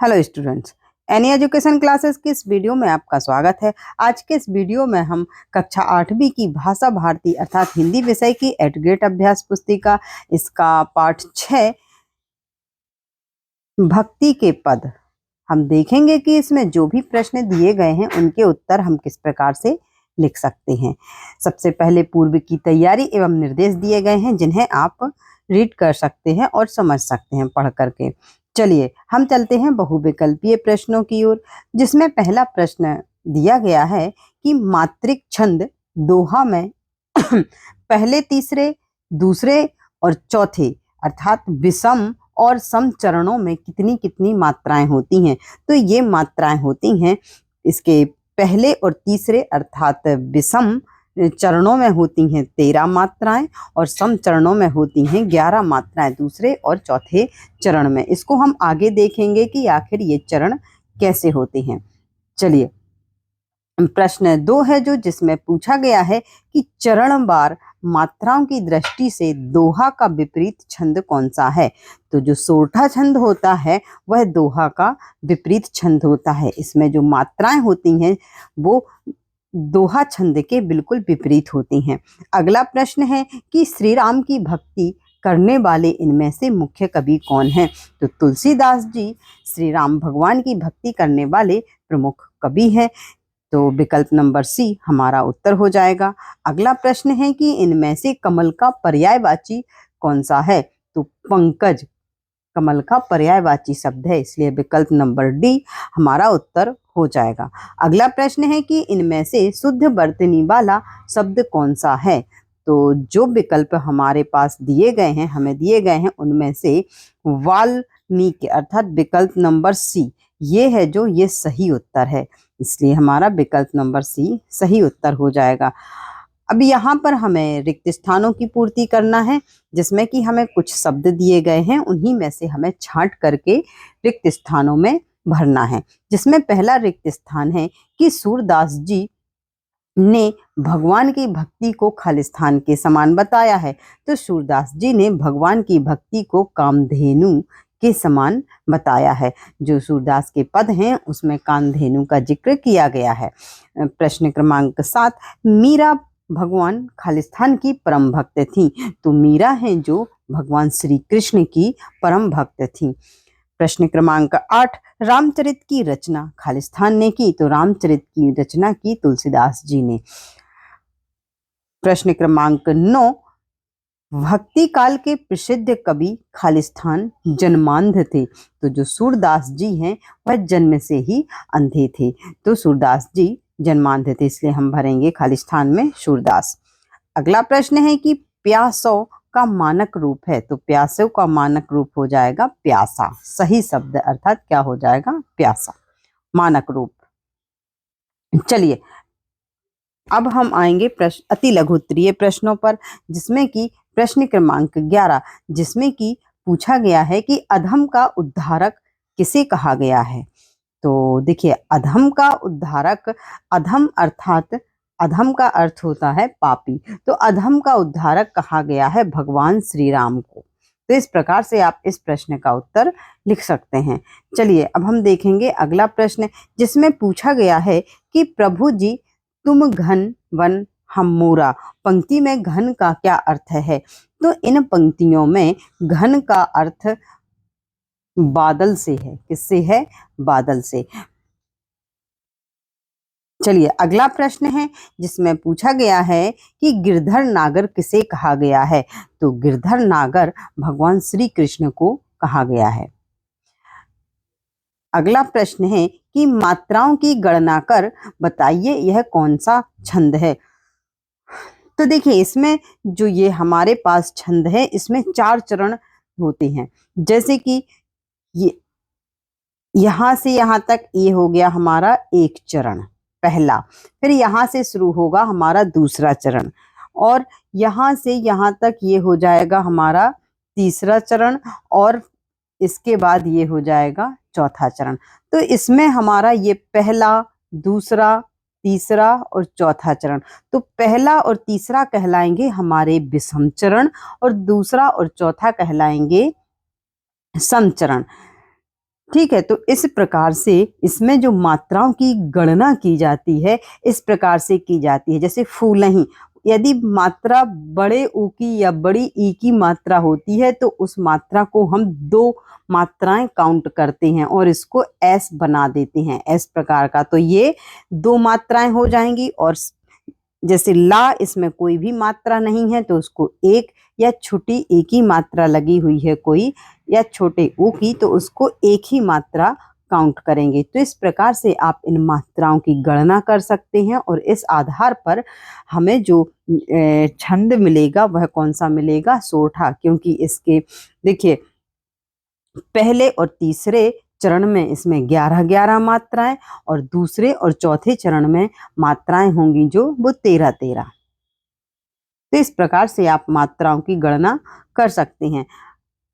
Hello students, any education classes की इस video में आपका स्वागत है। आज के इस वीडियो में हम कक्षा 8वीं की भाषा भारती अर्थात हिंदी विषय की एडग्रेड अभ्यास पुस्तिका इसका पाठ 6 भक्ति के पद हम देखेंगे कि इसमें जो भी प्रश्न दिए गए हैं उनके उत्तर हम किस प्रकार से लिख सकते हैं। सबसे पहले पूर्व की तैयारी एवं निर्देश दिए गए हैं जिन्हें आप रीड कर सकते हैं और समझ सकते हैं पढ़ करके। चलिए हम चलते हैं बहुविकल्पीय प्रश्नों की ओर, जिसमें पहला प्रश्न दिया गया है कि मात्रिक छंद दोहा में पहले तीसरे दूसरे और चौथे अर्थात विषम और सम चरणों में कितनी कितनी मात्राएं होती हैं। तो ये मात्राएं होती हैं इसके पहले और तीसरे अर्थात विषम चरणों में होती हैं 13 मात्राएं और सम चरणों में होती हैं 11 मात्राएं दूसरे और चौथे चरण में। इसको हम आगे देखेंगे कि आखिर ये चरण कैसे होते हैं। चलिए प्रश्न 2 है जो जिसमें पूछा गया है कि चरणवार मात्राओं की दृष्टि से दोहा का विपरीत छंद कौन सा है। तो जो सोरठा छंद होता है वह दोहा का विपरीत छंद होता है। इसमें जो मात्राएं होती हैं वो दोहा छंद के बिल्कुल विपरीत होती हैं। अगला प्रश्न है कि श्री राम की भक्ति करने वाले इनमें से मुख्य कवि कौन हैं। तो तुलसीदास जी श्री राम भगवान की भक्ति करने वाले प्रमुख कवि हैं। तो विकल्प नंबर सी हमारा उत्तर हो जाएगा। अगला प्रश्न है कि इनमें से कमल का पर्यायवाची कौन सा है। तो पंकज कमल का पर्यायवाची शब्द है, इसलिए विकल्प नंबर डी हमारा उत्तर हो जाएगा। अगला प्रश्न है कि इनमें से शुद्ध वर्तनी वाला शब्द कौन सा है। तो जो विकल्प हमारे पास दिए गए हैं हमें दिए गए हैं उनमें से वाल्मीकि अर्थात विकल्प नंबर सी ये है जो ये सही उत्तर है, इसलिए हमारा विकल्प नंबर सी सही उत्तर हो जाएगा। अब यहाँ पर हमें रिक्त स्थानों की पूर्ति करना है, जिसमें कि हमें कुछ शब्द दिए गए हैं उन्हीं में से हमें छांट करके रिक्त स्थानों में भरना है। जिसमें पहला रिक्त स्थान है कि सूरदास जी ने भगवान की भक्ति को खालिस्तान के समान बताया है। तो सूरदास जी ने भगवान की भक्ति को कामधेनु के समान बताया है। जो सूरदास के पद हैं उसमें कामधेनु का जिक्र किया गया है। प्रश्न क्रमांक 7 मीरा भगवान खालिस्तान की परम भक्त थी। तो मीरा हैं जो भगवान श्री कृष्ण की परम भक्त थी। प्रश्न क्रमांक 8 रामचरित की रचना खालिस्तान ने की। तो रामचरित की रचना की तुलसीदास जी ने। प्रश्न क्रमांक 9 भक्ति काल के प्रसिद्ध कवि खालिस्तान जन्मांध थे। तो जो सूरदास जी हैं वह जन्म से ही अंधे थे। तो सूरदास जी जन्मांध थे, इसलिए हम भरेंगे खालिस्तान में सूरदास। अगला प्रश्न है कि प्यासो का मानक रूप है। तो प्यासो का मानक रूप हो जाएगा प्यासा, सही शब्द अर्थात क्या हो जाएगा प्यासा मानक रूप। चलिए अब हम आएंगे प्रश्न अति लघु उत्तरीय प्रश्नों पर, जिसमें कि प्रश्न क्रमांक 11 जिसमें कि पूछा गया है कि अधम का उद्धारक किसे कहा गया है। तो देखिए अधम का उद्धारक, अधम अर्थात अधम का अर्थ होता है पापी, तो अधम का उद्धारक कहा गया है भगवान श्री राम को। तो इस प्रकार से आप इस प्रश्न का उत्तर लिख सकते हैं। चलिए अब हम देखेंगे अगला प्रश्न, जिसमें पूछा गया है कि प्रभु जी तुम घन वन हम मोरा। पंक्ति में घन का क्या अर्थ है। तो इन पंक्तियों में घन का अर्थ बादल से है। किससे है? बादल से। चलिए अगला प्रश्न है जिसमें पूछा गया है कि गिरधर नागर किसे कहा गया है। तो गिरधर नागर भगवान श्री कृष्ण को कहा गया है। अगला प्रश्न है कि मात्राओं की गणना कर बताइए यह कौन सा छंद है। तो देखिए इसमें जो ये हमारे पास छंद है इसमें 4 चरण होते हैं। जैसे कि ये यहां से यहां तक ये हो गया हमारा एक चरण पहला, फिर यहां से शुरू होगा हमारा दूसरा चरण और यहां से यहां तक ये हो जाएगा हमारा तीसरा चरण और इसके बाद ये हो जाएगा चौथा चरण। तो इसमें हमारा ये पहला, दूसरा, तीसरा और चौथा चरण। तो पहला और तीसरा कहलाएंगे हमारे विषम चरण और दूसरा और चौथा कहलाएंगे सम चरण। ठीक है, तो इस प्रकार से इसमें जो मात्राओं की गणना की जाती है इस प्रकार से की जाती है। जैसे फूलहीं, यदि मात्रा बड़े ऊ की या बड़ी ई की मात्रा होती है तो उस मात्रा को हम 2 मात्राएं काउंट करते हैं और इसको एस बना देते हैं, एस प्रकार का। तो ये 2 मात्राएं हो जाएंगी। और जैसे ला, इसमें कोई भी मात्रा नहीं है तो उसको एक, या छोटी एक ही मात्रा लगी हुई है कोई, या छोटे ऊ की, तो उसको एक ही मात्रा काउंट करेंगे। तो इस प्रकार से आप इन मात्राओं की गणना कर सकते हैं और इस आधार पर हमें जो छंद मिलेगा वह कौन सा मिलेगा, सोरठा। क्योंकि इसके देखिए पहले और तीसरे चरण में इसमें 11-11 मात्राएं और दूसरे और चौथे चरण में मात्राएं होंगी जो वो 13-13। तो इस प्रकार से आप मात्राओं की गणना कर सकते हैं।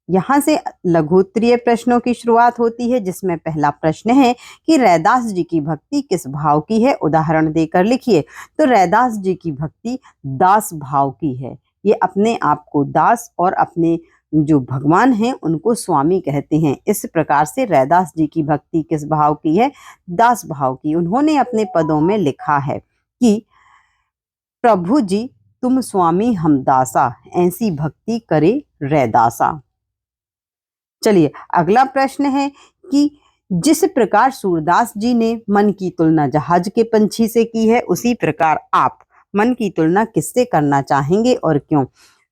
यहाँ से लघुत्तरीय प्रश्नों की शुरुआत होती है, जिसमें पहला प्रश्न है कि रैदास जी की भक्ति किस भाव की है, उदाहरण देकर लिखिए। तो रैदास जी की भक्ति दास भाव की है। ये अपने आप को दास और अपने जो भगवान हैं उनको स्वामी कहते हैं। इस प्रकार से रैदास जी की भक्ति किस भाव की है, दास भाव की। उन्होंने अपने पदों में लिखा है कि प्रभु जी तुम स्वामी हम दासा, ऐसी भक्ति करे रैदासा। चलिए अगला प्रश्न है कि जिस प्रकार सूरदास जी ने मन की तुलना जहाज के पंछी से की है, उसी प्रकार आप मन की तुलना किससे करना चाहेंगे और क्यों।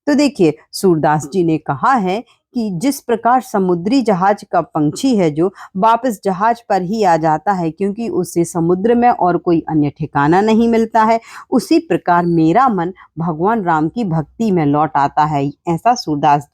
तो देखिए सूरदास जी ने कहा है कि जिस प्रकार समुद्री जहाज का पंछी है जो वापस जहाज पर ही आ जाता है क्योंकि उसे समुद्र में और कोई अन्य ठिकाना नहीं मिलता है, उसी प्रकार मेरा मन भगवान राम की भक्ति में लौट आता है। ऐसा सूरदास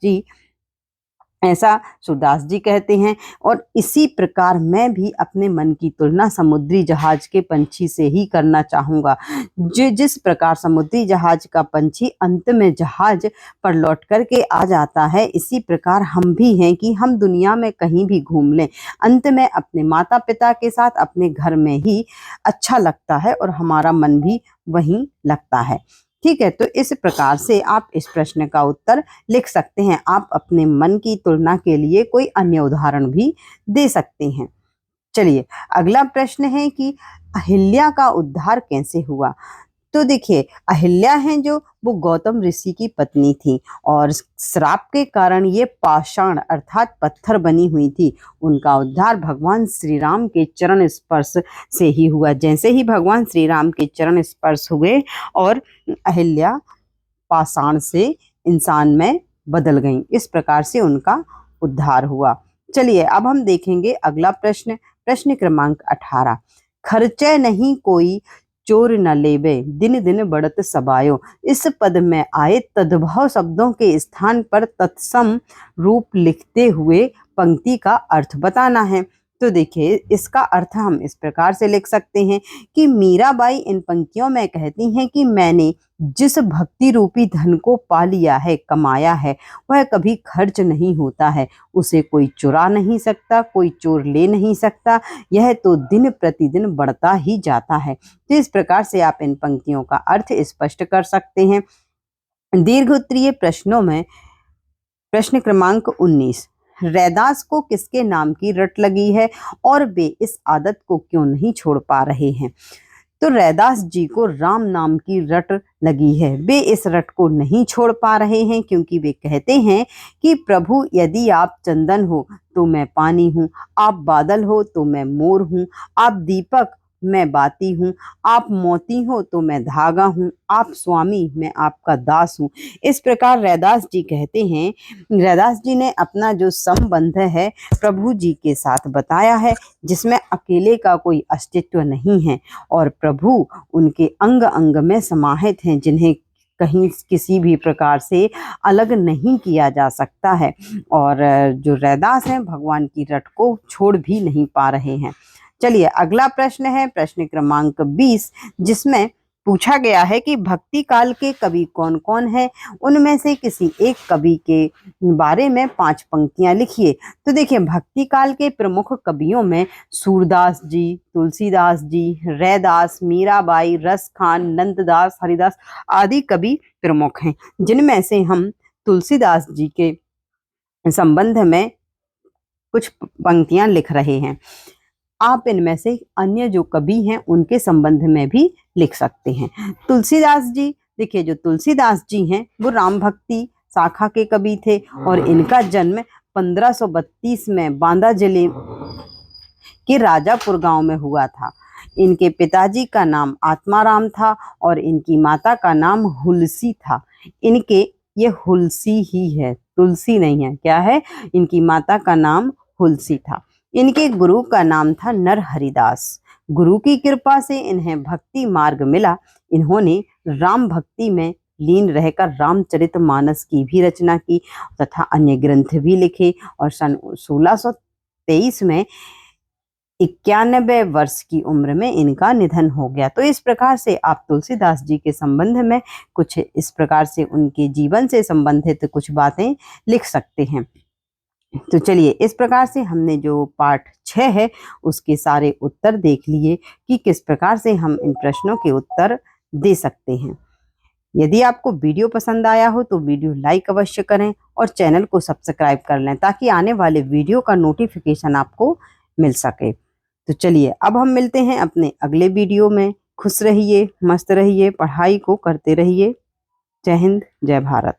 जी कहते हैं। और इसी प्रकार मैं भी अपने मन की तुलना समुद्री जहाज के पंछी से ही करना चाहूँगा। जिस प्रकार समुद्री जहाज का पंछी अंत में जहाज पर लौट कर के आ जाता है, इसी प्रकार हम भी हैं कि हम दुनिया में कहीं भी घूम लें, अंत में अपने माता पिता के साथ अपने घर में ही अच्छा लगता है और हमारा मन भी वहीं लगता है। ठीक है, तो इस प्रकार से आप इस प्रश्न का उत्तर लिख सकते हैं। आप अपने मन की तुलना के लिए कोई अन्य उदाहरण भी दे सकते हैं। चलिए अगला प्रश्न है कि अहिल्या का उद्धार कैसे हुआ। तो देखिए अहिल्या हैं जो वो गौतम ऋषि की पत्नी थी और श्राप के कारण ये पाषाण अर्थात पत्थर बनी हुई थी। उनका उद्धार भगवान श्री राम के चरण स्पर्श से ही हुआ। जैसे ही भगवान श्री राम के चरण स्पर्श हुए और अहिल्या पाषाण से इंसान में बदल गई, इस प्रकार से उनका उद्धार हुआ। चलिए अब हम देखेंगे अगला प्रश्न, प्रश्न क्रमांक 18। खर्चे नहीं कोई चोर न लेबे, दिन दिन बढ़त सबायो। इस पद में आए तद्भव शब्दों के स्थान पर तत्सम रूप लिखते हुए पंक्ति का अर्थ बताना है। तो देखिए इसका अर्थ हम इस प्रकार से लिख सकते हैं कि मीराबाई इन पंक्तियों में कहती हैं कि मैंने जिस भक्ति रूपी धन को पा लिया है, कमाया है, वह कभी खर्च नहीं होता है। उसे कोई चुरा नहीं सकता, कोई चोर ले नहीं सकता, यह तो दिन प्रतिदिन बढ़ता ही जाता है। तो इस प्रकार से आप इन पंक्तियों का अर्थ स्पष्ट कर सकते हैं। दीर्घ उत्तरीय प्रश्नों में प्रश्न क्रमांक 19, रैदास को किसके नाम की रट लगी है और वे इस आदत को क्यों नहीं छोड़ पा रहे हैं। तो रैदास जी को राम नाम की रट लगी है। वे इस रट को नहीं छोड़ पा रहे हैं क्योंकि वे कहते हैं कि प्रभु यदि आप चंदन हो तो मैं पानी हूँ, आप बादल हो तो मैं मोर हूँ, आप दीपक मैं बाती हूँ, आप मोती हो तो मैं धागा हूँ, आप स्वामी मैं आपका दास हूँ। इस प्रकार रैदास जी कहते हैं। रैदास जी ने अपना जो संबंध है प्रभु जी के साथ बताया है, जिसमें अकेले का कोई अस्तित्व नहीं है और प्रभु उनके अंग अंग में समाहित हैं, जिन्हें कहीं किसी भी प्रकार से अलग नहीं किया जा सकता है। और जो रैदास हैं भगवान की रट को छोड़ भी नहीं पा रहे हैं। चलिए अगला प्रश्न है प्रश्न क्रमांक 20, जिसमें पूछा गया है कि भक्ति काल के कवि कौन कौन है, उनमें से किसी एक कवि के बारे में 5 पंक्तियां लिखिए। तो देखिए भक्ति काल के प्रमुख कवियों में सूरदास जी, तुलसीदास जी, रैदास, मीराबाई, रस खान, नंददास, हरिदास आदि कवि प्रमुख हैं, जिनमें से हम तुलसीदास जी के संबंध में कुछ पंक्तियां लिख रहे हैं। आप इनमें से अन्य जो कवि हैं उनके संबंध में भी लिख सकते हैं। तुलसीदास जी, देखिए जो तुलसीदास जी हैं वो राम भक्ति शाखा के कवि थे और इनका जन्म 1532 में बांदा जिले के राजापुर गांव में हुआ था। इनके पिताजी का नाम आत्माराम था और इनकी माता का नाम हुलसी था। इनके, ये हुलसी ही है, तुलसी नहीं है, क्या है, इनकी माता का नाम हुलसी था। इनके गुरु का नाम था नरहरिदास। गुरु की कृपा से इन्हें भक्ति मार्ग मिला। इन्होंने राम भक्ति में लीन रहकर रामचरितमानस की भी रचना की तथा अन्य ग्रंथ भी लिखे और सन 1623 में 91 वर्ष की उम्र में इनका निधन हो गया। तो इस प्रकार से आप तुलसीदास जी के संबंध में कुछ इस प्रकार से उनके जीवन से संबंधित कुछ बातें लिख सकते हैं। तो चलिए, इस प्रकार से हमने जो पाठ 6 है उसके सारे उत्तर देख लिए कि किस प्रकार से हम इन प्रश्नों के उत्तर दे सकते हैं। यदि आपको वीडियो पसंद आया हो तो वीडियो लाइक अवश्य करें और चैनल को सब्सक्राइब कर लें ताकि आने वाले वीडियो का नोटिफिकेशन आपको मिल सके। तो चलिए, अब हम मिलते हैं अपने अगले वीडियो में। खुश रहिए, मस्त रहिए, पढ़ाई को करते रहिए। जय हिंद, जय भारत।